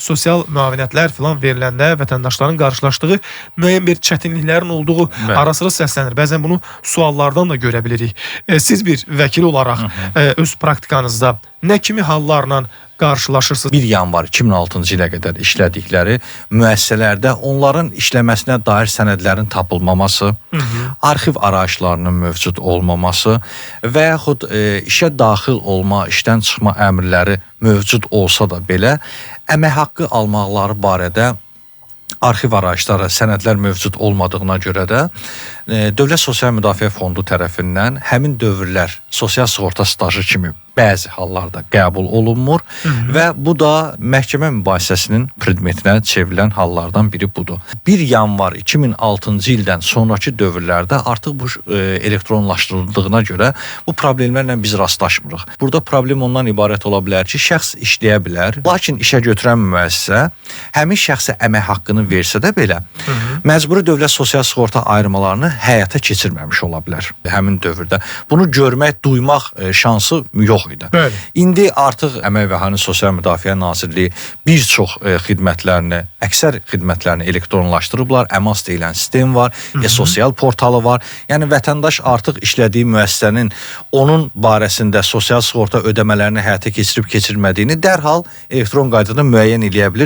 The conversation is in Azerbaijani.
sosial müavinətlər filan veriləndə vətəndaşların qarşılaşdığı müəyyən bir çətinliklərin olduğu ara sıra səslənir. Bəzən bunu suallardan da görə bilirik. Siz bir vəkil olaraq öz praktikanızda nə kimi hallarla qarşılaşırsınız? 1 yanvar 2006-cı ilə qədər işlədikləri müəssisələrdə onların işləməsinə dair sənədlərin tapılmaması, arxiv arayışlarının mövcud olmaması və yaxud işə daxil olma, işdən çıxma əmrləri mövcud olsa da belə, əmək haqqı almaqları barədə arxiv arayışları, sənədlər mövcud olmadığına görə də Dövlət Sosial Müdafiə Fondu tərəfindən həmin dövrlər sosial sığorta stajı kimi bəzi hallarda qəbul olunmur və bu da məhkəmə mübahisəsinin predmetinə çevrilən hallardan biri budur. 1 yanvar 2006-cı ildən sonraki dövrlərdə artıq bu elektronlaşdırıldığına görə bu problemlərlə biz rastlaşmırıq. Burada problem ondan ibarət ola bilər ki, şəxs işləyə bilər, lakin işə götürən müəssisə həmin şəxsə əmək haqqını versə də belə, məcburi dövlət sosial sığorta ayrımalarını həyata keçirməmiş ola bilər həmin dövrdə. Bunu görmək, duymaq şansı yox idi. Bəli. İndi artıq Əmək və Əhalinin Sosial Müdafiə Nazirliyi bir çox xidmətlərini, əksər xidmətlərini elektronlaşdırıblar. EMAS deyilən sistem var, sosial portalı var. Yəni vətəndaş artıq işlədiyi müəssisənin onun barəsində sosial sığorta ödəmələrini həyata keçirib keçirmədiyini dərhal elektron qaydada müəyyən edə bilir.